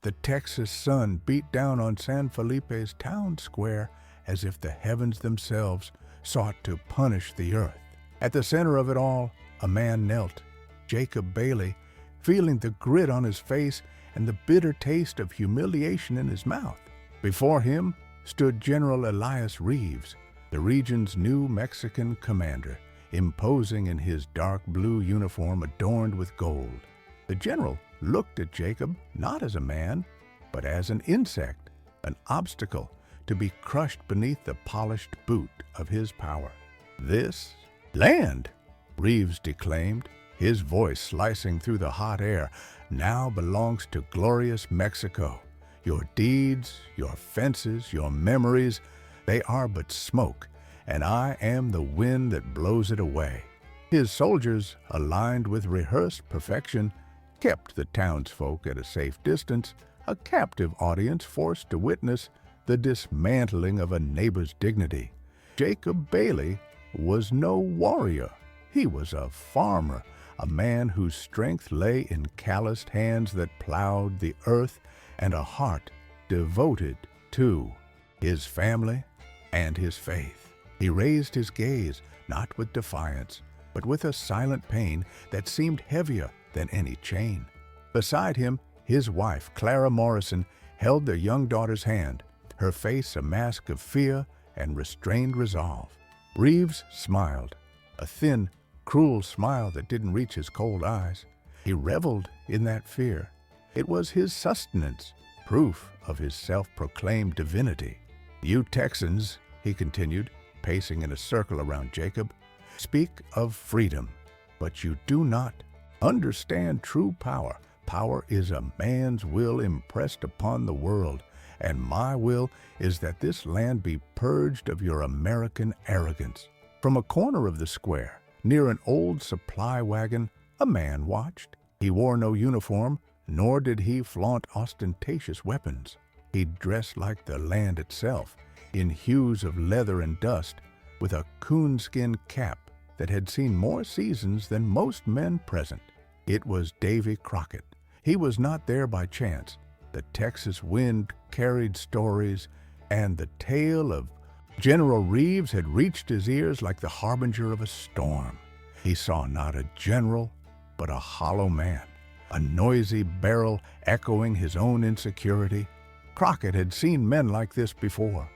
The Texas sun beat down on San Felipe's town square as if the heavens themselves sought to punish the earth. At the center of it all, a man knelt, Jacob Bailey, feeling the grit on his face and the bitter taste of humiliation in his mouth. Before him stood General Elias Reeves, the region's new Mexican commander, imposing in his dark blue uniform adorned with gold. The general looked at Jacob not as a man, but as an insect, an obstacle to be crushed beneath the polished boot of his power. "This land," Reeves declaimed, his voice slicing through the hot air, "now belongs to glorious Mexico. Your deeds, your fences, your memories, they are but smoke, and I am the wind that blows it away." His soldiers, aligned with rehearsed perfection, kept the townsfolk at a safe distance, a captive audience forced to witness the dismantling of a neighbor's dignity. Jacob Bailey was no warrior. He was a farmer, a man whose strength lay in calloused hands that plowed the earth and a heart devoted to his family and his faith. He raised his gaze, not with defiance, but with a silent pain that seemed heavier than any chain. Beside him, his wife, Clara Morrison, held their young daughter's hand, her face a mask of fear and restrained resolve. Reeves smiled, a thin, cruel smile that didn't reach his cold eyes. He reveled in that fear. It was his sustenance, proof of his self-proclaimed divinity. "You Texans," he continued, pacing in a circle around Jacob, "speak of freedom, but you do not understand true power. Power is a man's will impressed upon the world, and my will is that this land be purged of your American arrogance." From a corner of the square, near an old supply wagon, a man watched. He wore no uniform, nor did he flaunt ostentatious weapons. He dressed like the land itself, in hues of leather and dust, with a coonskin cap that had seen more seasons than most men present. It was Davy Crockett. He was not there by chance. The Texas wind carried stories, and the tale of General Reeves had reached his ears like the harbinger of a storm. He saw not a general, but a hollow man, a noisy barrel echoing his own insecurity. Crockett had seen men like this before,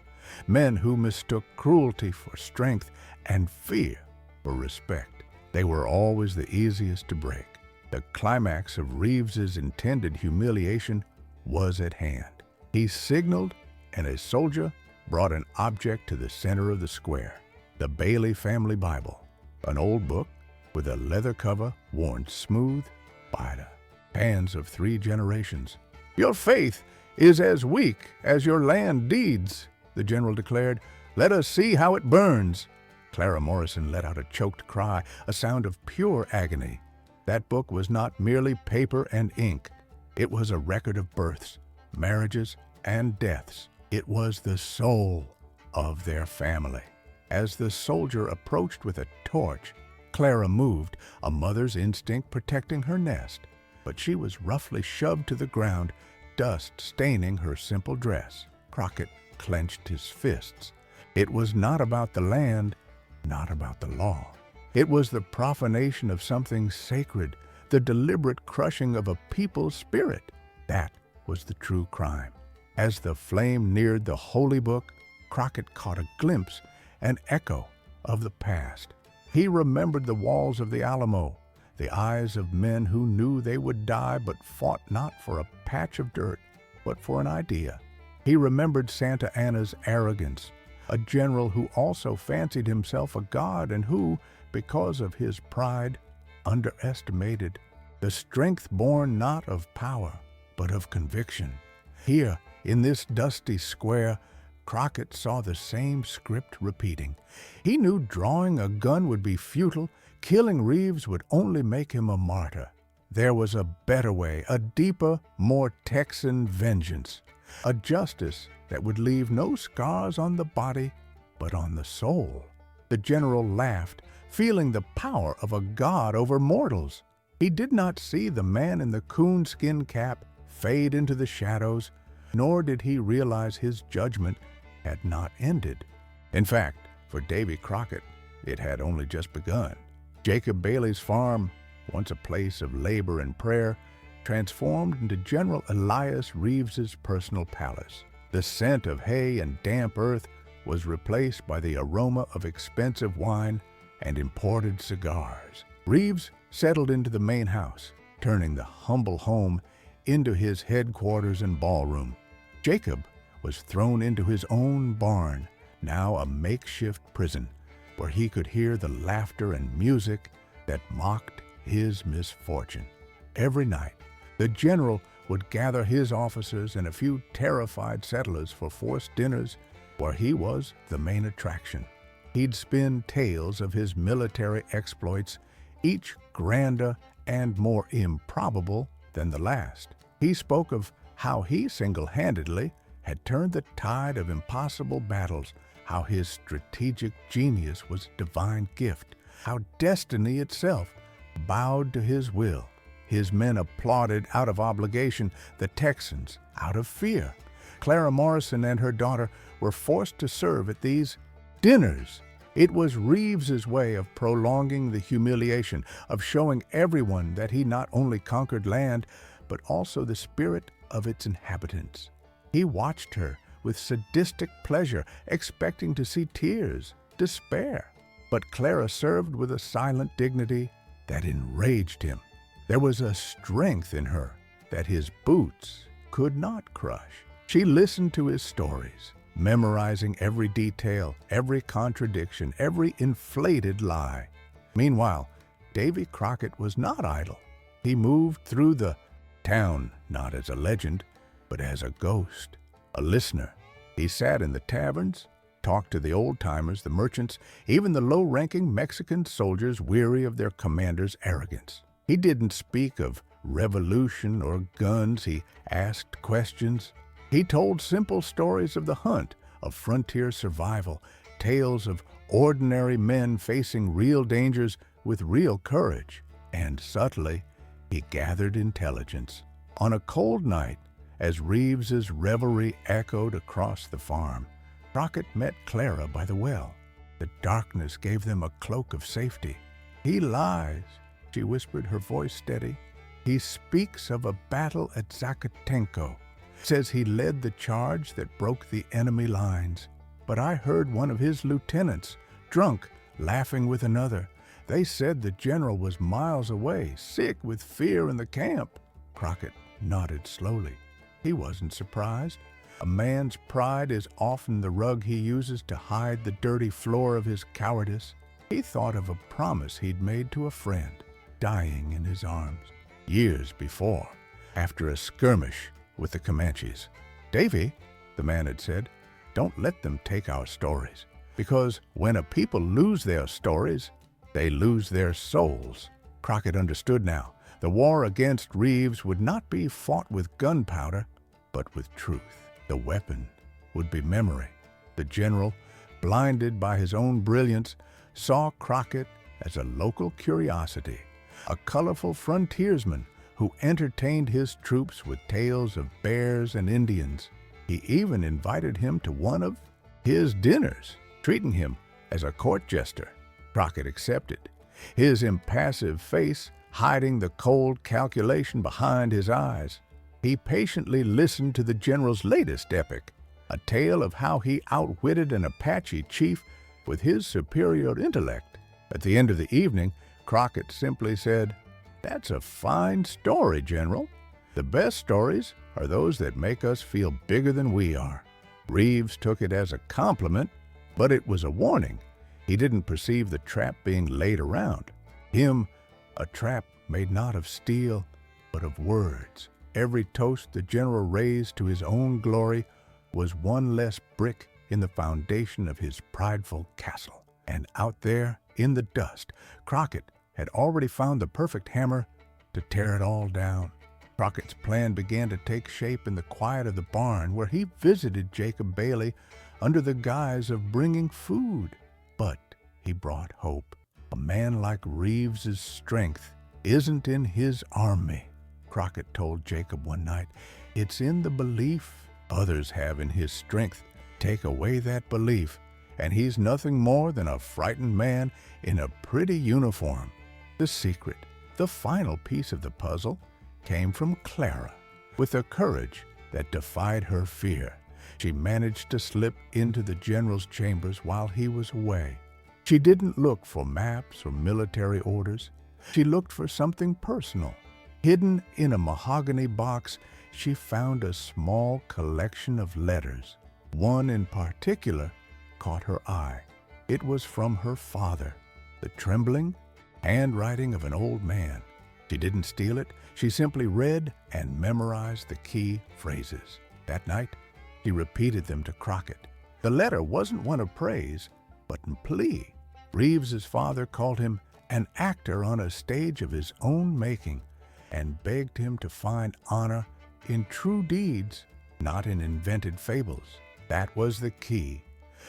men who mistook cruelty for strength and fear for respect. They were always the easiest to break. The climax of Reeves's intended humiliation was at hand. He signaled, and a soldier brought an object to the center of the square, the Bailey family Bible, an old book with a leather cover worn smooth by the hands of 3 generations. "Your faith is as weak as your land deeds," the general declared. "Let us see how it burns." Clara Morrison let out a choked cry, a sound of pure agony. That book was not merely paper and ink. It was a record of births, marriages, and deaths. It was the soul of their family. As the soldier approached with a torch, Clara moved, a mother's instinct protecting her nest. But she was roughly shoved to the ground, dust staining her simple dress. Crockett clenched his fists. It was not about the land, not about the law. It was the profanation of something sacred, the deliberate crushing of a people's spirit. That was the true crime. As the flame neared the holy book, Crockett caught a glimpse, an echo of the past. He remembered the walls of the Alamo, the eyes of men who knew they would die but fought not for a patch of dirt, but for an idea. He remembered Santa Anna's arrogance, a general who also fancied himself a god and who, because of his pride, underestimated the strength born not of power, but of conviction. Here, in this dusty square, Crockett saw the same script repeating. He knew drawing a gun would be futile, killing Reeves would only make him a martyr. There was a better way, a deeper, more Texan vengeance, a justice that would leave no scars on the body, but on the soul. The general laughed, feeling the power of a god over mortals. He did not see the man in the coonskin cap fade into the shadows, nor did he realize his judgment had not ended. In fact, for Davy Crockett, it had only just begun. Jacob Bailey's farm, once a place of labor and prayer, transformed into General Elias Reeves's personal palace. The scent of hay and damp earth was replaced by the aroma of expensive wine and imported cigars. Reeves settled into the main house, turning the humble home into his headquarters and ballroom. Jacob was thrown into his own barn, now a makeshift prison, where he could hear the laughter and music that mocked his misfortune. Every night, the general would gather his officers and a few terrified settlers for forced dinners where he was the main attraction. He'd spin tales of his military exploits, each grander and more improbable than the last. He spoke of how he single-handedly had turned the tide of impossible battles, how his strategic genius was a divine gift, how destiny itself bowed to his will. His men applauded out of obligation, the Texans out of fear. Clara Morrison and her daughter were forced to serve at these dinners. It was Reeves's way of prolonging the humiliation, of showing everyone that he not only conquered land, but also the spirit of its inhabitants. He watched her with sadistic pleasure, expecting to see tears, despair. But Clara served with a silent dignity that enraged him. There was a strength in her that his boots could not crush. She listened to his stories, memorizing every detail, every contradiction, every inflated lie. Meanwhile, Davy Crockett was not idle. He moved through the town not as a legend, but as a ghost, a listener. He sat in the taverns, talked to the old-timers, the merchants, even the low-ranking Mexican soldiers weary of their commander's arrogance. He didn't speak of revolution or guns. He asked questions. He told simple stories of the hunt, of frontier survival, tales of ordinary men facing real dangers with real courage. And subtly, he gathered intelligence. On a cold night, as Reeves's revelry echoed across the farm, Crockett met Clara by the well. The darkness gave them a cloak of safety. "He lies," she whispered, her voice steady. "He speaks of a battle at Zacatenco, says he led the charge that broke the enemy lines. But I heard one of his lieutenants, drunk, laughing with another. They said the general was miles away, sick with fear in the camp." Crockett nodded slowly. He wasn't surprised. A man's pride is often the rug he uses to hide the dirty floor of his cowardice. He thought of a promise he'd made to a friend, dying in his arms, years before, after a skirmish with the Comanches. "Davy," the man had said, "don't let them take our stories, because when a people lose their stories, they lose their souls." Crockett understood now. The war against Reeves would not be fought with gunpowder, but with truth. The weapon would be memory. The general, blinded by his own brilliance, saw Crockett as a local curiosity, a colorful frontiersman who entertained his troops with tales of bears and Indians. He even invited him to one of his dinners, treating him as a court jester. Crockett accepted, his impassive face hiding the cold calculation behind his eyes. He patiently listened to the general's latest epic, a tale of how he outwitted an Apache chief with his superior intellect. At the end of the evening, Crockett simply said, "That's a fine story, General. The best stories are those that make us feel bigger than we are." Reeves took it as a compliment, but it was a warning. He didn't perceive the trap being laid around him, a trap made not of steel, but of words. Every toast the general raised to his own glory was one less brick in the foundation of his prideful castle. And out there, in the dust, Crockett had already found the perfect hammer to tear it all down. Crockett's plan began to take shape in the quiet of the barn, where he visited Jacob Bailey under the guise of bringing food. But he brought hope. A man like Reeves's strength isn't in his army, Crockett told Jacob one night. "It's in the belief others have in his strength. Take away that belief, and he's nothing more than a frightened man in a pretty uniform." The secret, the final piece of the puzzle, came from Clara. With a courage that defied her fear, she managed to slip into the general's chambers while he was away. She didn't look for maps or military orders. She looked for something personal. Hidden in a mahogany box, she found a small collection of letters. One in particular caught her eye. It was from her father, the trembling handwriting of an old man. She didn't steal it. She simply read and memorized the key phrases. That night, she repeated them to Crockett. The letter wasn't one of praise, but a plea. Reeves's father called him an actor on a stage of his own making and begged him to find honor in true deeds, not in invented fables. That was the key.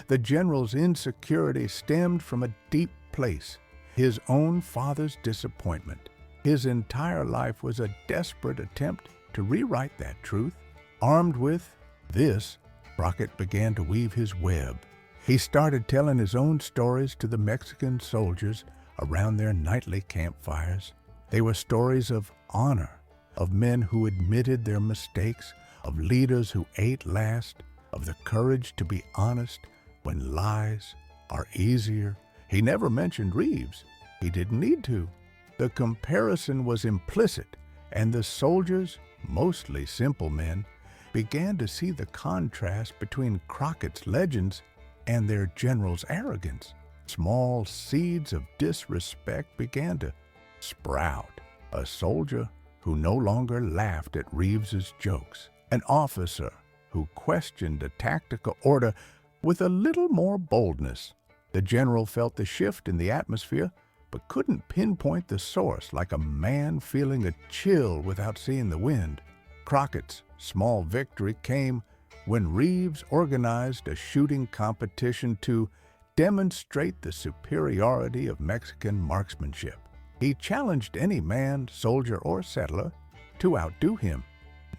The general's insecurity stemmed from a deep place, his own father's disappointment. His entire life was a desperate attempt to rewrite that truth. Armed with this, Crockett began to weave his web. He started telling his own stories to the Mexican soldiers around their nightly campfires. They were stories of honor, of men who admitted their mistakes, of leaders who ate last, of the courage to be honest when lies are easier. He never mentioned Reeves. He didn't need to. The comparison was implicit, and the soldiers, mostly simple men, began to see the contrast between Crockett's legends and their general's arrogance. Small seeds of disrespect began to sprout. A soldier who no longer laughed at Reeves's jokes, an officer who questioned a tactical order with a little more boldness. The general felt the shift in the atmosphere, but couldn't pinpoint the source, like a man feeling a chill without seeing the wind. Crockett's small victory came when Reeves organized a shooting competition to demonstrate the superiority of Mexican marksmanship. He challenged any man, soldier, or settler to outdo him.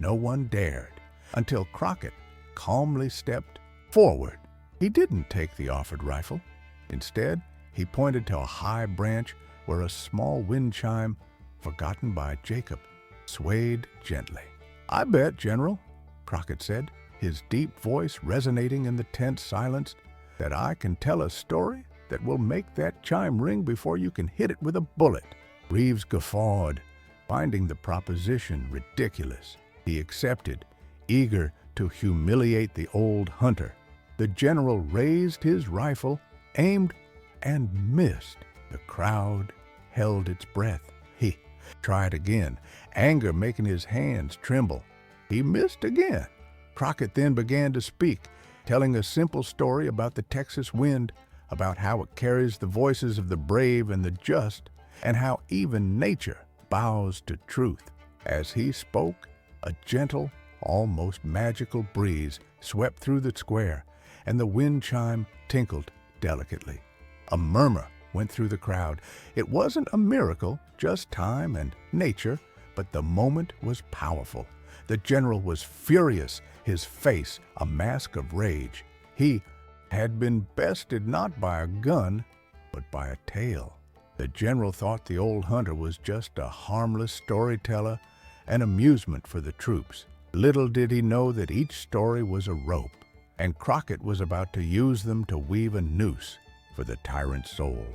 No one dared, until Crockett calmly stepped forward. He didn't take the offered rifle. Instead, he pointed to a high branch where a small wind chime, forgotten by Jacob, swayed gently. "I bet, General," Crockett said, his deep voice resonating in the tense silence, "that I can tell a story that will make that chime ring before you can hit it with a bullet." Reeves guffawed, finding the proposition ridiculous. He accepted, eager to humiliate the old hunter. The general raised his rifle, aimed, and missed. The crowd held its breath. He tried again, anger making his hands tremble. He missed again. Crockett then began to speak, telling a simple story about the Texas wind, about how it carries the voices of the brave and the just, and how even nature bows to truth. As he spoke, a gentle, almost magical breeze swept through the square, and the wind chime tinkled delicately. A murmur went through the crowd. It wasn't a miracle, just time and nature, but the moment was powerful. The general was furious, his face a mask of rage. He had been bested not by a gun, but by a tale. The general thought the old hunter was just a harmless storyteller, an amusement for the troops. Little did he know that each story was a rope, and Crockett was about to use them to weave a noose for the tyrant's soul.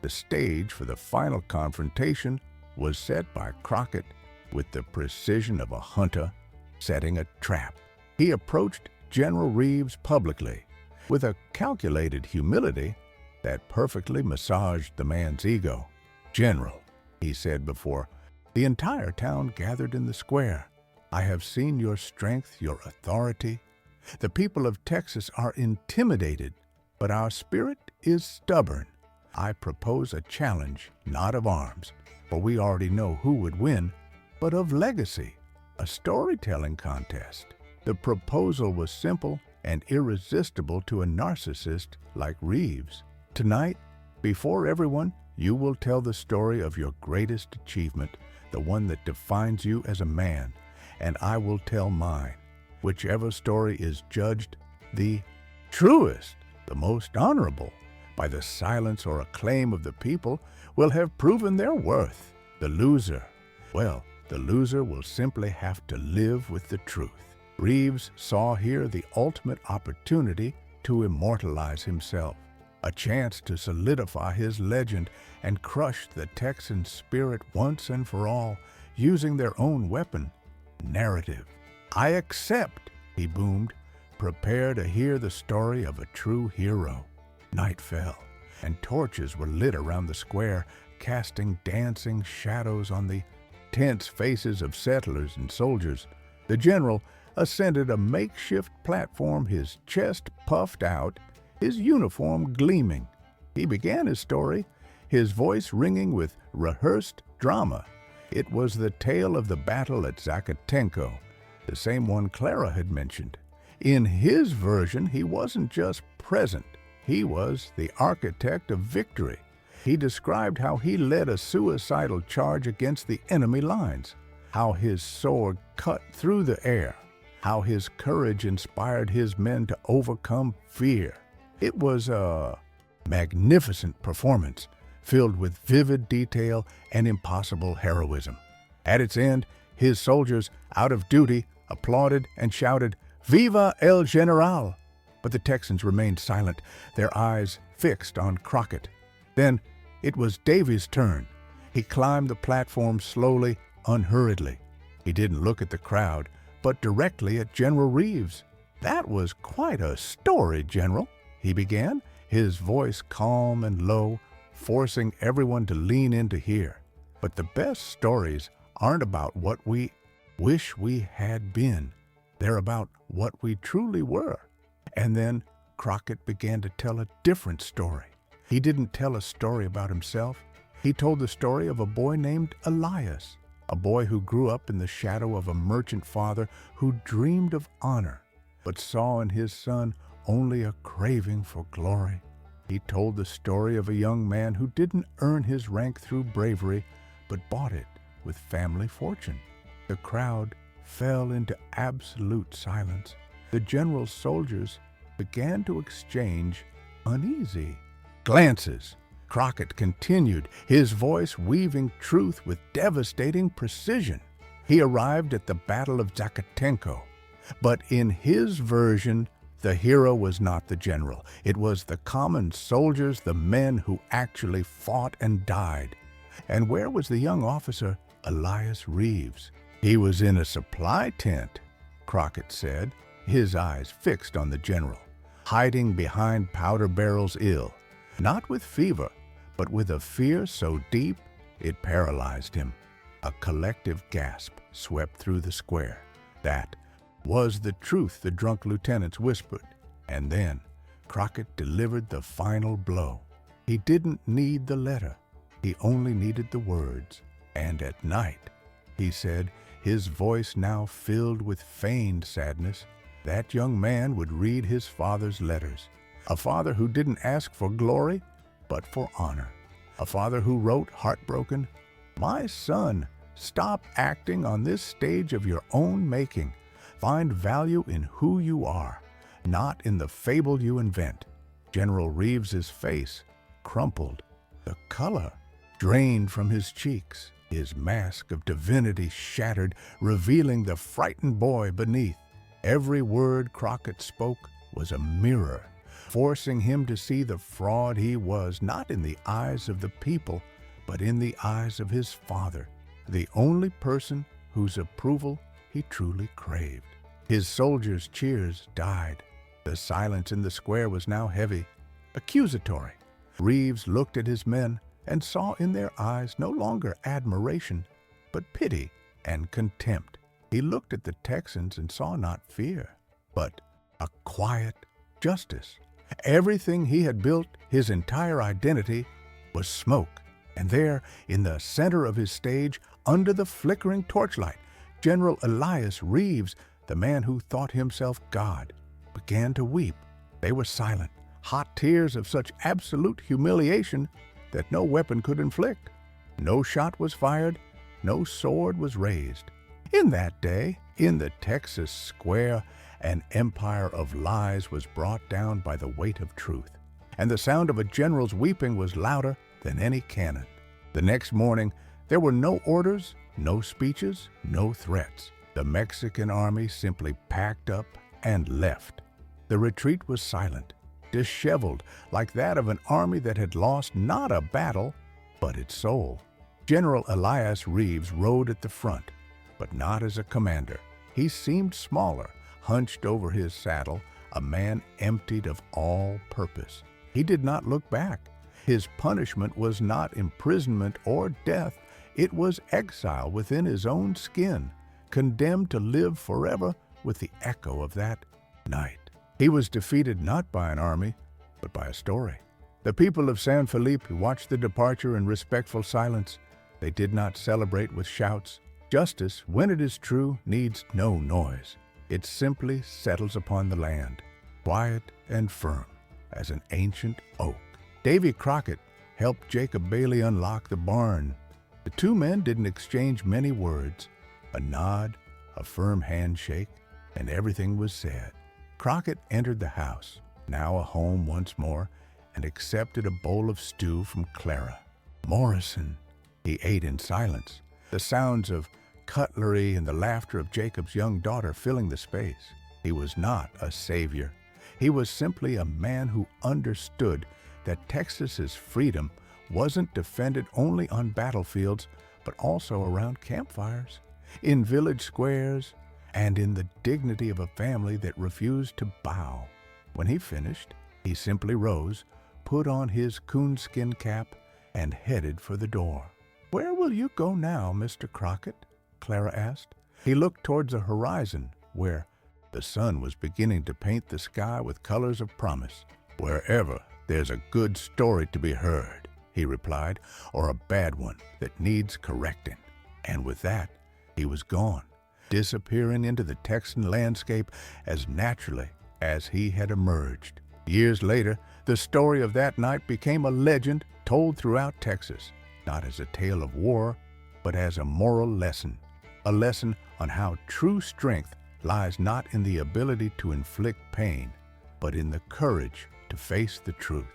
The stage for the final confrontation was set by Crockett with the precision of a hunter setting a trap. He approached General Reeves publicly with a calculated humility that perfectly massaged the man's ego. "General," he said before the entire town gathered in the square, "I have seen your strength, your authority. The people of Texas are intimidated, but our spirit is stubborn. I propose a challenge, not of arms, for we already know who would win, but of legacy, a storytelling contest." The proposal was simple and irresistible to a narcissist like Reeves. "Tonight, before everyone, you will tell the story of your greatest achievement, the one that defines you as a man, and I will tell mine. Whichever story is judged the truest, the most honorable, by the silence or acclaim of the people, will have proven their worth. The loser, well, the loser will simply have to live with the truth. Reeves saw here the ultimate opportunity to immortalize himself, a chance to solidify his legend and crush the Texan spirit once and for all, using their own weapon, narrative. "I accept," he boomed. "Prepare to hear the story of a true hero." Night fell, and torches were lit around the square, casting dancing shadows on the tense faces of settlers and soldiers. The general ascended a makeshift platform, his chest puffed out, his uniform gleaming. He began his story, his voice ringing with rehearsed drama. It was the tale of the battle at Zacatenco, the same one Clara had mentioned. In his version, he wasn't just present, he was the architect of victory. He described how he led a suicidal charge against the enemy lines, how his sword cut through the air, how his courage inspired his men to overcome fear. It was a magnificent performance, filled with vivid detail and impossible heroism. At its end, his soldiers, out of duty, applauded and shouted, "Viva el General!" But the Texans remained silent, their eyes fixed on Crockett. Then it was Davy's turn. He climbed the platform slowly, unhurriedly. He didn't look at the crowd, but directly at General Reeves. "That was quite a story, General," he began, his voice calm and low, forcing everyone to lean in to hear. "But the best stories aren't about what we wish we had been. They're about what we truly were." And then Crockett began to tell a different story. He didn't tell a story about himself. He told the story of a boy named Elias, a boy who grew up in the shadow of a merchant father who dreamed of honor, but saw in his son only a craving for glory. He told the story of a young man who didn't earn his rank through bravery, but bought it with family fortune. The crowd fell into absolute silence. The general's soldiers began to exchange uneasy glances. Crockett continued, his voice weaving truth with devastating precision. He arrived at the Battle of Zacatenco, but in his version, the hero was not the general. It was the common soldiers, the men who actually fought and died. And where was the young officer, Elias Reeves? "He was in a supply tent," Crockett said, his eyes fixed on the general, "hiding behind powder barrels ill, not with fever, but with a fear so deep it paralyzed him." A collective gasp swept through the square. That was the truth, the drunk lieutenants whispered. And then Crockett delivered the final blow. He didn't need the letter. He only needed the words. "And at night," he said, his voice now filled with feigned sadness, "that young man would read his father's letters. A father who didn't ask for glory, but for honor. A father who wrote, heartbroken, 'My son, stop acting on this stage of your own making. Find value in who you are, not in the fable you invent.'" General Reeves's face crumpled. The color drained from his cheeks. His mask of divinity shattered, revealing the frightened boy beneath. Every word Crockett spoke was a mirror, forcing him to see the fraud he was, not in the eyes of the people, but in the eyes of his father, the only person whose approval he truly craved. His soldiers' cheers died. The silence in the square was now heavy, accusatory. Reeves looked at his men and saw in their eyes no longer admiration, but pity and contempt. He looked at the Texans and saw not fear, but a quiet justice. Everything he had built, his entire identity, was smoke. And there, in the center of his stage, under the flickering torchlight, General Elias Reeves, the man who thought himself God, began to weep. They were silent, hot tears of such absolute humiliation that no weapon could inflict. No shot was fired, no sword was raised. In that day, in the Texas square, an empire of lies was brought down by the weight of truth, and the sound of a general's weeping was louder than any cannon. The next morning, there were no orders, no speeches, no threats. The Mexican army simply packed up and left. The retreat was silent, disheveled, like that of an army that had lost not a battle, but its soul. General Elias Reeves rode at the front, but not as a commander. He seemed smaller, hunched over his saddle, a man emptied of all purpose. He did not look back. His punishment was not imprisonment or death. It was exile within his own skin, condemned to live forever with the echo of that night. He was defeated not by an army, but by a story. The people of San Felipe watched the departure in respectful silence. They did not celebrate with shouts. Justice, when it is true, needs no noise. It simply settles upon the land, quiet and firm as an ancient oak. Davy Crockett helped Jacob Bailey unlock the barn. The two men didn't exchange many words. A nod, a firm handshake, and everything was said. Crockett entered the house, now a home once more, and accepted a bowl of stew from Clara. Morrison. He ate in silence, the sounds of cutlery and the laughter of Jacob's young daughter filling the space. He was not a savior. He was simply a man who understood that Texas's freedom wasn't defended only on battlefields, but also around campfires, in village squares, and in the dignity of a family that refused to bow. When he finished, he simply rose, put on his coonskin cap, and headed for the door. "Where will you go now, Mr. Crockett?" Clara asked. He looked towards the horizon, where the sun was beginning to paint the sky with colors of promise. "Wherever there's a good story to be heard," he replied, "or a bad one that needs correcting." And with that, he was gone, disappearing into the Texan landscape as naturally as he had emerged. Years later, the story of that night became a legend told throughout Texas, not as a tale of war, but as a moral lesson, a lesson on how true strength lies not in the ability to inflict pain, but in the courage to face the truth.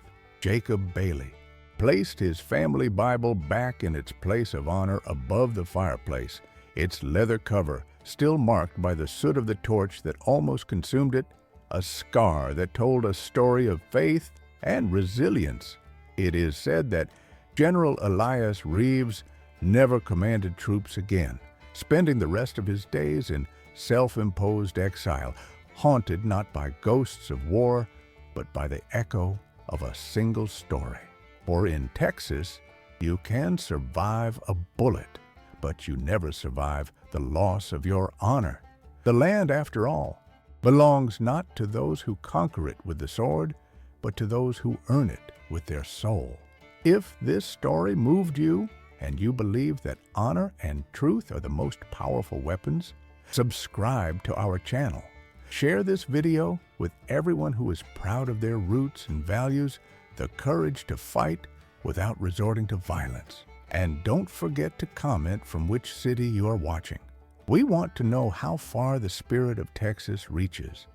Jacob Bailey placed his family Bible back in its place of honor above the fireplace, its leather cover still marked by the soot of the torch that almost consumed it, a scar that told a story of faith and resilience. It is said that General Elias Reeves never commanded troops again, spending the rest of his days in self-imposed exile, haunted not by ghosts of war, but by the echo of a single story. For in Texas, you can survive a bullet, but you never survive the loss of your honor. The land, after all, belongs not to those who conquer it with the sword, but to those who earn it with their soul. If this story moved you, and you believe that honor and truth are the most powerful weapons, subscribe to our channel. Share this video with everyone who is proud of their roots and values, the courage to fight without resorting to violence. And don't forget to comment from which city you are watching. We want to know how far the spirit of Texas reaches.